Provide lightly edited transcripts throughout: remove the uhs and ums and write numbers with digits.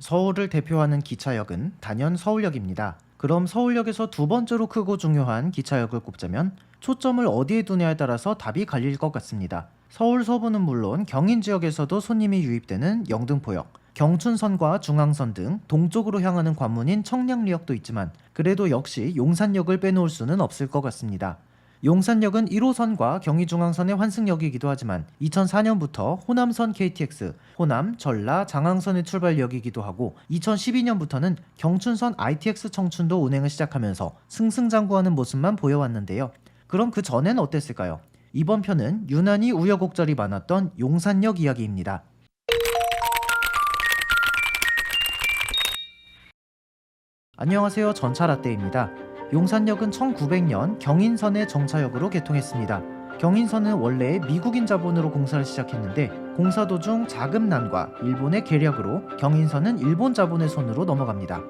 서울을 대표하는 기차역은 단연 서울역입니다. 그럼 서울역에서 두 번째로 크고 중요한 기차역을 꼽자면 초점을 어디에 두냐에 따라서 답이 갈릴 것 같습니다. 서울 서부는 물론 경인 지역에서도 손님이 유입되는 영등포역, 경춘선과 중앙선 등 동쪽으로 향하는 관문인 청량리역도 있지만 그래도 역시 용산역을 빼놓을 수는 없을 것 같습니다. 용산역은 1호선과 경의중앙선의 환승역이기도 하지만 2004년부터 호남선 KTX, 호남, 전라, 장항선의 출발역이기도 하고 2012년부터는 경춘선 ITX 청춘도 운행을 시작하면서 승승장구하는 모습만 보여왔는데요. 그럼 그 전엔 어땠을까요? 이번 편은 유난히 우여곡절이 많았던 용산역 이야기입니다. 안녕하세요. 전차라떼입니다. 용산역은 1900년 경인선의 정차역으로 개통했습니다. 경인선은 원래 미국인 자본으로 공사를 시작했는데 공사 도중 자금난과 일본의 계략으로 경인선은 일본 자본의 손으로 넘어갑니다.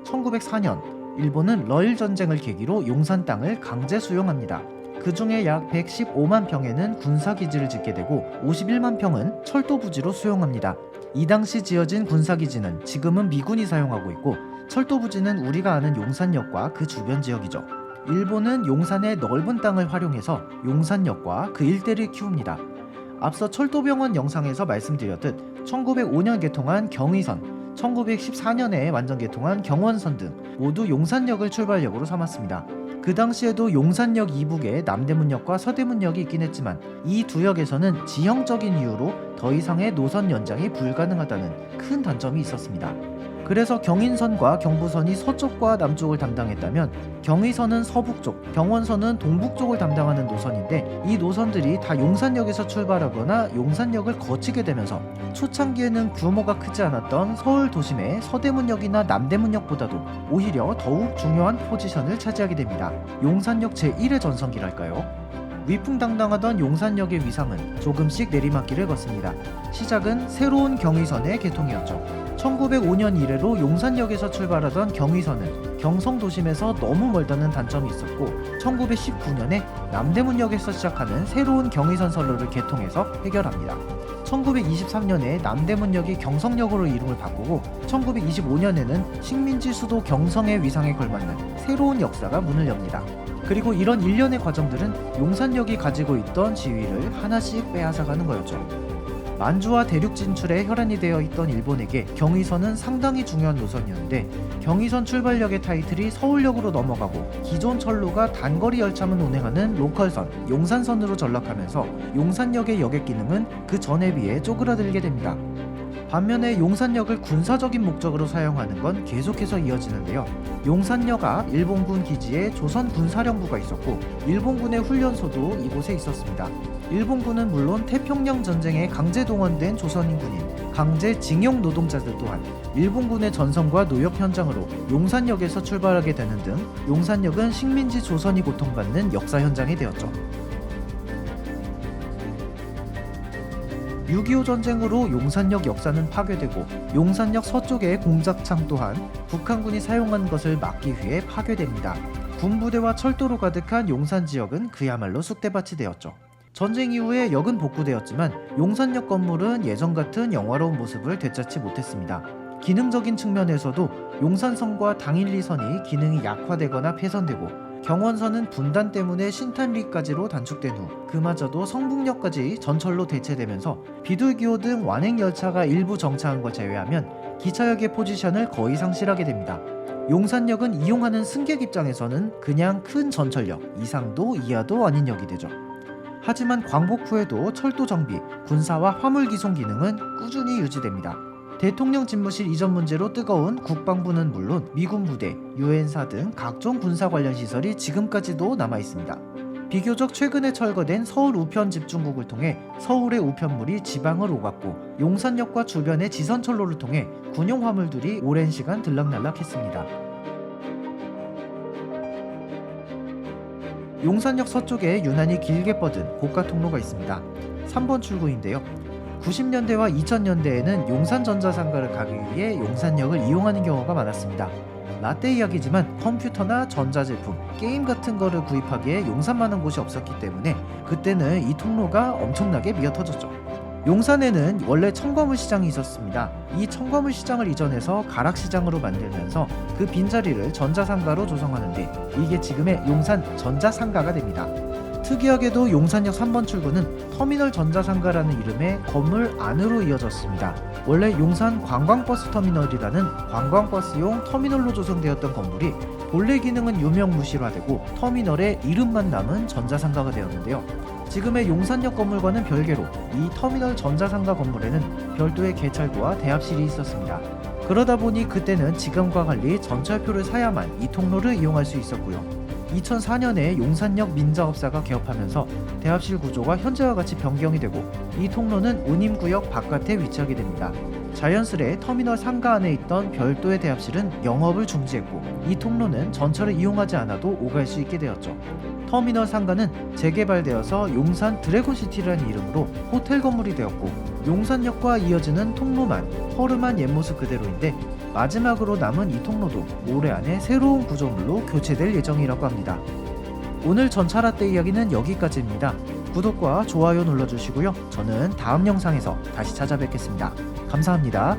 1904년 일본은 러일 전쟁을 계기로 용산 땅을 강제 수용합니다. 그 중에 약 115만 평에는 군사기지를 짓게 되고 51만 평은 철도 부지로 수용합니다. 이 당시 지어진 군사기지는 지금은 미군이 사용하고 있고 철도 부지는 우리가 아는 용산역과 그 주변 지역이죠. 일본은 용산의 넓은 땅을 활용해서 용산역과 그 일대를 키웁니다. 앞서 철도병원 영상에서 말씀드렸듯 1905년 개통한 경의선, 1914년에 완전 개통한 경원선 등 모두 용산역을 출발역으로 삼았습니다. 그 당시에도 용산역 이북에 남대문역과 서대문역이 있긴 했지만 이 두 역에서는 지형적인 이유로 더 이상의 노선 연장이 불가능하다는 큰 단점이 있었습니다. 그래서 경인선과 경부선이 서쪽과 남쪽을 담당했다면 경의선은 서북쪽, 경원선은 동북쪽을 담당하는 노선인데 이 노선들이 다 용산역에서 출발하거나 용산역을 거치게 되면서 초창기에는 규모가 크지 않았던 서울 도심의 서대문역이나 남대문역보다도 오히려 더욱 중요한 포지션을 차지하게 됩니다. 용산역 제1의 전성기랄까요? 위풍당당하던 용산역의 위상은 조금씩 내리막길을 걷습니다. 시작은 새로운 경의선의 개통이었죠. 1905년 이래로 용산역에서 출발하던 경의선은 경성도심에서 너무 멀다는 단점이 있었고 1919년에 남대문역에서 시작하는 새로운 경의선 선로를 개통해서 해결합니다. 1923년에 남대문역이 경성역으로 이름을 바꾸고 1925년에는 식민지 수도 경성의 위상에 걸맞는 새로운 역사가 문을 엽니다. 그리고 이런 일련의 과정들은 용산역이 가지고 있던 지위를 하나씩 빼앗아가는 거였죠. 만주와 대륙 진출에 혈안이 되어 있던 일본에게 경의선은 상당히 중요한 노선이었는데 경의선 출발역의 타이틀이 서울역으로 넘어가고 기존 철로가 단거리 열차만 운행하는 로컬선, 용산선으로 전락하면서 용산역의 여객 기능은 그 전에 비해 쪼그라들게 됩니다. 반면에 용산역을 군사적인 목적으로 사용하는 건 계속해서 이어지는데요. 용산역 앞 일본군 기지에 조선 군사령부가 있었고 일본군의 훈련소도 이곳에 있었습니다. 일본군은 물론 태평양 전쟁에 강제 동원된 조선인 군인, 강제 징용 노동자들 또한 일본군의 전선과 노역 현장으로 용산역에서 출발하게 되는 등 용산역은 식민지 조선이 고통받는 역사 현장이 되었죠. 6.25 전쟁으로 용산역 역사는 파괴되고 용산역 서쪽의 공작창 또한 북한군이 사용한 것을 막기 위해 파괴됩니다. 군부대와 철도로 가득한 용산 지역은 그야말로 쑥대밭이 되었죠. 전쟁 이후에 역은 복구되었지만 용산역 건물은 예전 같은 영화로운 모습을 되찾지 못했습니다. 기능적인 측면에서도 용산선과 당일리선이 기능이 약화되거나 폐선되고 경원선은 분단 때문에 신탄리까지로 단축된 후 그마저도 성북역까지 전철로 대체되면서 비둘기호 등 완행열차가 일부 정차한 걸 제외하면 기차역의 포지션을 거의 상실하게 됩니다. 용산역은 이용하는 승객 입장에서는 그냥 큰 전철역, 이상도 이하도 아닌 역이 되죠. 하지만 광복 후에도 철도 정비, 군사와 화물 기송 기능은 꾸준히 유지됩니다. 대통령 집무실 이전 문제로 뜨거운 국방부는 물론 미군 부대, 유엔사 등 각종 군사 관련 시설이 지금까지도 남아 있습니다. 비교적 최근에 철거된 서울 우편 집중국을 통해 서울의 우편물이 지방을 오갔고 용산역과 주변의 지선철로를 통해 군용 화물들이 오랜 시간 들락날락했습니다. 용산역 서쪽에 유난히 길게 뻗은 고가 통로가 있습니다. 3번 출구인데요. 90년대와 2000년대에는 용산전자상가를 가기 위해 용산역을 이용하는 경우가 많았습니다. 라떼 이야기지만 컴퓨터나 전자제품, 게임 같은 거를 구입하기에 용산만한 곳이 없었기 때문에 그때는 이 통로가 엄청나게 미어터졌죠. 용산에는 원래 청과물 시장이 있었습니다. 이 청과물 시장을 이전해서 가락시장으로 만들면서 그 빈자리를 전자상가로 조성하는데 이게 지금의 용산 전자상가가 됩니다. 특이하게도 용산역 3번 출구는 터미널 전자상가라는 이름의 건물 안으로 이어졌습니다. 원래 용산 관광버스 터미널이라는 관광버스용 터미널로 조성되었던 건물이 본래 기능은 유명무실화되고 터미널의 이름만 남은 전자상가가 되었는데요. 지금의 용산역 건물과는 별개로 이 터미널 전자상가 건물에는 별도의 개찰구와 대합실이 있었습니다. 그러다 보니 그때는 지금과 달리 전철표를 사야만 이 통로를 이용할 수 있었고요. 2004년에 용산역 민자업사가 개업하면서 대합실 구조가 현재와 같이 변경이 되고 이 통로는 운임구역 바깥에 위치하게 됩니다. 자연스레 터미널 상가 안에 있던 별도의 대합실은 영업을 중지했고 이 통로는 전철을 이용하지 않아도 오갈 수 있게 되었죠. 터미널 상가는 재개발되어서 용산 드래곤시티라는 이름으로 호텔 건물이 되었고 용산역과 이어지는 통로만 허름한 옛모습 그대로인데 마지막으로 남은 이 통로도 올해 안에 새로운 구조물로 교체될 예정이라고 합니다. 오늘 전차라떼 이야기는 여기까지입니다. 구독과 좋아요 눌러주시고요. 저는 다음 영상에서 다시 찾아뵙겠습니다. 감사합니다.